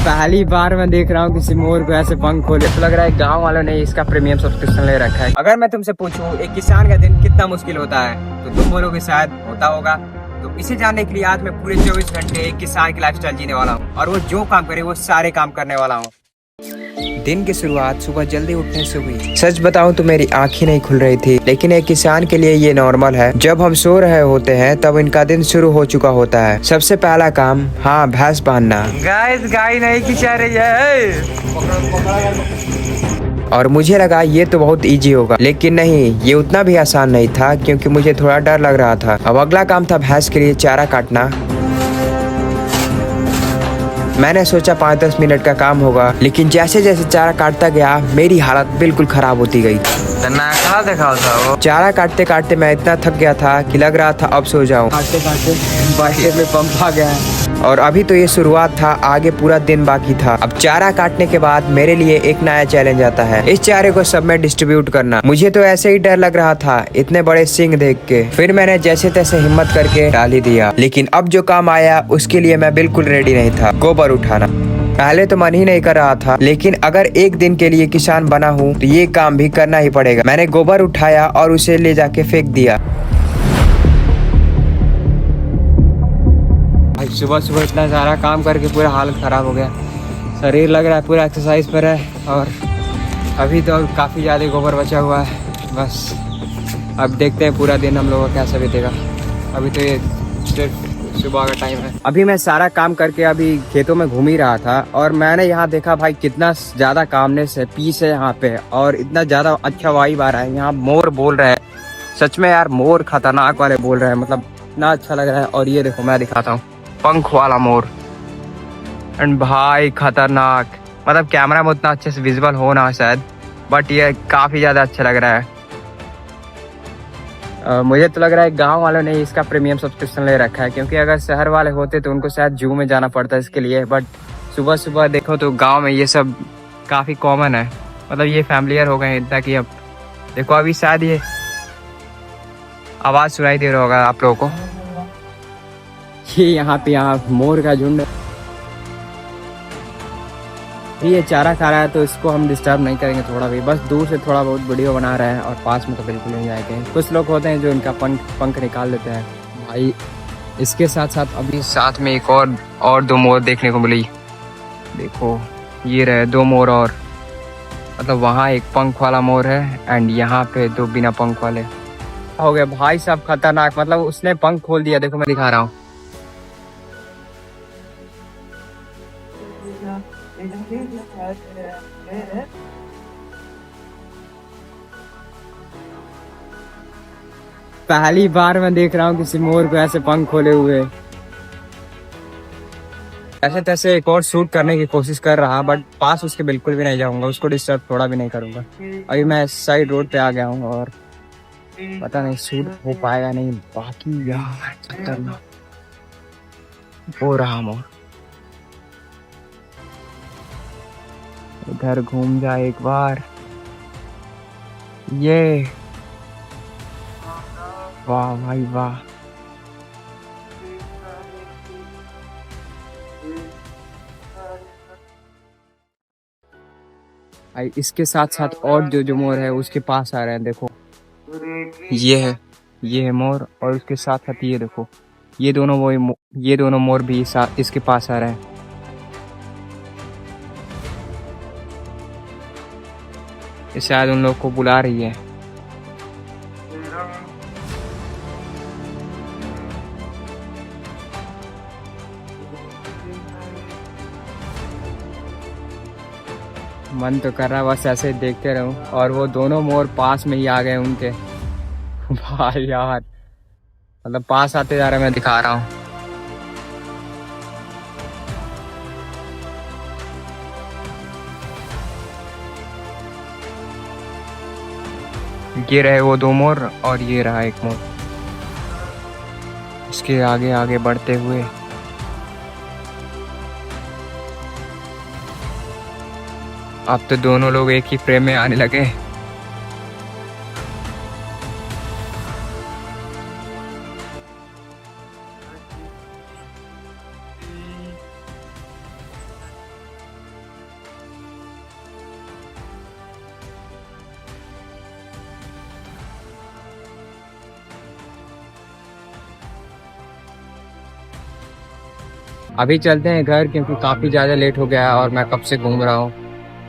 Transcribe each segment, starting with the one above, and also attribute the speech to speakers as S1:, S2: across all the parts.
S1: पहली बार मैं देख रहा हूँ किसी मोर को ऐसे पंख खोले, तो लग रहा है गांव वालों ने इसका प्रीमियम सब्सक्रिप्शन ले रखा है। अगर मैं तुमसे पूछूं एक किसान का दिन कितना मुश्किल होता है तो तुम बोलोगे शायद होता होगा। तो इसे जानने के लिए आज मैं पूरे 24 घंटे एक किसान की लाइफस्टाइल जीने वाला हूँ और वो जो काम करे वो सारे काम करने वाला हूँ। दिन की शुरुआत सुबह जल्दी उठने से हुई। सच बताऊं तो मेरी आंखें नहीं खुल रही थी, लेकिन एक किसान के लिए ये नॉर्मल है। जब हम सो रहे होते हैं तब इनका दिन शुरू हो चुका होता है। सबसे पहला काम, हाँ, भैंस बांधना। गाय नहीं खिंचा रही है। और मुझे लगा ये तो बहुत इजी होगा, लेकिन नहीं, ये उतना भी आसान नहीं था क्योंकि मुझे थोड़ा डर लग रहा था। अब अगला काम था भैंस के लिए चारा काटना। मैंने सोचा 5-10 मिनट का काम होगा, लेकिन जैसे जैसे चारा काटता गया मेरी हालत बिल्कुल खराब होती गई। चारा काटते काटते मैं इतना थक गया था कि लग रहा था अब सो जाऊं। काटते काटते बास्केट में पंप आ गया है। और अभी तो ये शुरुआत था, आगे पूरा दिन बाकी था। अब चारा काटने के बाद मेरे लिए एक नया चैलेंज आता है, इस चारे को सब में डिस्ट्रीब्यूट करना। मुझे तो ऐसे ही डर लग रहा था इतने बड़े सिंग देख के। फिर मैंने जैसे तैसे हिम्मत करके डाल ही दिया। लेकिन अब जो काम आया उसके लिए मैं बिल्कुल रेडी नहीं था। गोबर उठाना। पहले तो मन ही नहीं कर रहा था, लेकिन अगर एक दिन के लिए किसान बना हूँ तो ये काम भी करना ही पड़ेगा। मैंने गोबर उठाया और उसे ले जाके फेंक दिया। भाई सुबह सुबह इतना सारा काम करके पूरा हालत खराब हो गया। शरीर लग रहा है पूरा एक्सरसाइज पर है। और अभी तो काफ़ी ज़्यादा गोबर बचा हुआ है। बस अब देखते हैं पूरा दिन हम लोगों का कैसा बीतेगा। अभी तो ये सिर्फ सुबह का टाइम है। अभी मैं सारा काम करके अभी खेतों में घूम ही रहा था और मैंने यहाँ देखा भाई कितना ज़्यादा कामनेस है, पीस है यहाँ पे, और इतना ज़्यादा अच्छा वाइब आ रहा है। यहाँ मोर बोल रहे हैं, सच में यार मोर खतरनाक वाले बोल रहे हैं, मतलब इतना अच्छा लग रहा है। और ये देखो मैं दिखाता हूँ, पंख वाला मोर। एंड भाई खतरनाक, मतलब कैमरा में उतना अच्छे से विजिबल हो ना शायद, बट ये काफ़ी ज़्यादा अच्छा लग रहा है। मुझे तो लग रहा है गांव वालों ने इसका प्रीमियम सब्सक्रिप्शन ले रखा है, क्योंकि अगर शहर वाले होते तो उनको शायद जू में जाना पड़ता है इसके लिए। बट सुबह सुबह देखो तो गांव में ये सब काफ़ी कॉमन है, मतलब ये फैमिलियर हो गए हैं इतना कि अब देखो अभी शायद ये आवाज़ सुनाई दे रहा होगा आप लोगों को। ये यहाँ मोर का झुंड, ये चारा खा रहा है तो इसको हम डिस्टर्ब नहीं करेंगे थोड़ा भी, बस दूर से थोड़ा बहुत वीडियो बना रहे हैं और पास में तो बिल्कुल नहीं जाएंगे। कुछ लोग होते हैं जो इनका पंख निकाल लेते हैं भाई। इसके साथ साथ अभी साथ में एक और 2 मोर देखने को मिली। देखो ये रहे 2 मोर, और मतलब वहाँ एक पंख वाला मोर है एंड यहाँ पे 2 बिना पंख वाले हो गए। भाई साहब खतरनाक, मतलब उसने पंख खोल दिया। देखो मैं दिखा रहा हूँ। पहली बार मैं देख रहा हूँ किसी मोर को ऐसे पंख खोले हुए। ऐसे तैसे एक और शूट करने की कोशिश कर रहा, बट पास उसके बिल्कुल भी नहीं जाऊंगा, उसको डिस्टर्ब थोड़ा भी नहीं करूंगा। अभी मैं साइड रोड पे आ गया हूँ और पता नहीं शूट हो पाएगा नहीं। बाकी यार खतरनाक हो रहा मोर। इधर घूम जाए एक बार। ये वाह भाई वाह। भाई इसके साथ साथ और जो मोर है उसके पास आ रहे हैं। देखो ये है मोर, और उसके साथ साथ ये देखो ये दोनों मोर भी इसके पास आ रहे हैं। ये शायद उन लोग को बुला रही है। मन तो कर रहा है बस ऐसे देखते रहूं, और वो दोनों मोर पास में ही आ गए उनके। भाई यार मतलब पास आते जा रहे, मैं दिखा रहा हूँ। ये रहे वो 2 मोर और ये रहा एक मोर। इसके आगे आगे बढ़ते हुए अब तो दोनों लोग एक ही फ्रेम में आने लगे। अभी चलते हैं घर क्योंकि काफ़ी ज़्यादा लेट हो गया है और मैं कब से घूम रहा हूँ।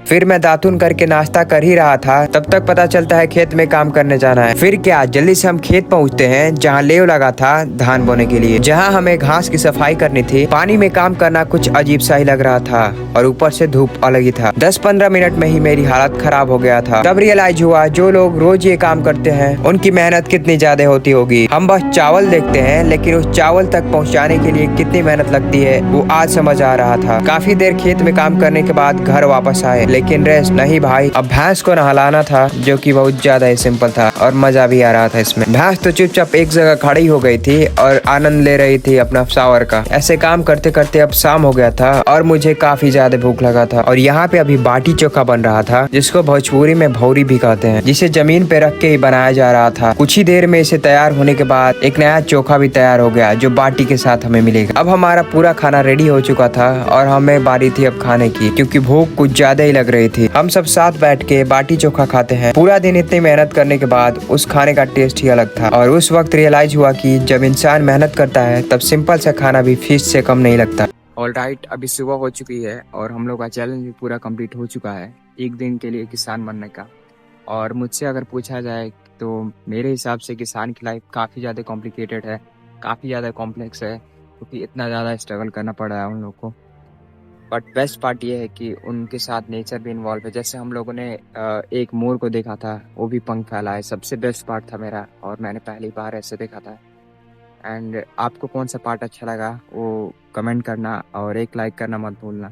S1: फिर मैं दातुन करके नाश्ता कर ही रहा था, तब तक पता चलता है खेत में काम करने जाना है। फिर क्या, जल्दी से हम खेत पहुंचते हैं जहां लेव लगा था धान बोने के लिए, जहां हमें घास की सफाई करनी थी। पानी में काम करना कुछ अजीब सा ही लग रहा था और ऊपर से धूप अलग ही था। 10-15 मिनट में ही मेरी हालत खराब हो गया था। तब रियलाइज हुआ जो लोग रोज ये काम करते हैं उनकी मेहनत कितनी ज्यादा होती होगी। हम बस चावल देखते हैं, लेकिन उस चावल तक पहुँचाने के लिए कितनी मेहनत लगती है वो आज समझ आ रहा था। काफी देर खेत में काम करने के बाद घर वापस आए, लेकिन रेस्ट नहीं भाई, अब भैंस को नहलाना था, जो कि बहुत ज्यादा ही सिंपल था और मजा भी आ रहा था इसमें। भैंस तो चुपचाप एक जगह खड़ी हो गई थी और आनंद ले रही थी अपना शावर का। ऐसे काम करते करते अब शाम हो गया था और मुझे काफी ज्यादा भूख लगा था। और यहाँ पे अभी बाटी चोखा बन रहा था, जिसको भोजपुरी में भौरी भी कहते हैं, जिसे जमीन पे रख के ही बनाया जा रहा था। कुछ ही देर में इसे तैयार होने के बाद एक नया चोखा भी तैयार हो गया, जो बाटी के साथ हमें मिलेगा। अब हमारा पूरा खाना रेडी हो चुका था और हमें बारी थी अब खाने की, क्योंकि भूख कुछ ज्यादा ही लग रही थी। हम सब साथ बैठ के बाटी चोखा खाते हैं। पूरा दिन इतनी मेहनत करने के बाद उस खाने का टेस्ट ही अलग था और उस वक्त रियलाइज हुआ कि जब इंसान मेहनत करता है तब सिंपल सा खाना भी फीस से कम नहीं लगता। ऑलराइट, अभी सुबह हो चुकी है और हम लोग का चैलेंज भी पूरा कंप्लीट हो चुका है, एक दिन के लिए किसान बनने का। और मुझसे अगर पूछा जाए तो मेरे हिसाब से किसान की लाइफ काफ़ी ज़्यादा कॉम्प्लिकेटेड है, काफ़ी ज़्यादा कॉम्प्लेक्स है, क्योंकि इतना ज़्यादा स्ट्रगल करना पड़ रहा है उन लोग को। बट बेस्ट पार्ट ये है कि उनके साथ नेचर भी इन्वॉल्व है। जैसे हम लोगों ने एक मोर को देखा था, वो भी पंख फैलाए, सबसे बेस्ट पार्ट था मेरा, और मैंने पहली बार ऐसे देखा था। एंड आपको कौन सा पार्ट अच्छा लगा वो कमेंट करना और एक लाइक करना मत भूलना।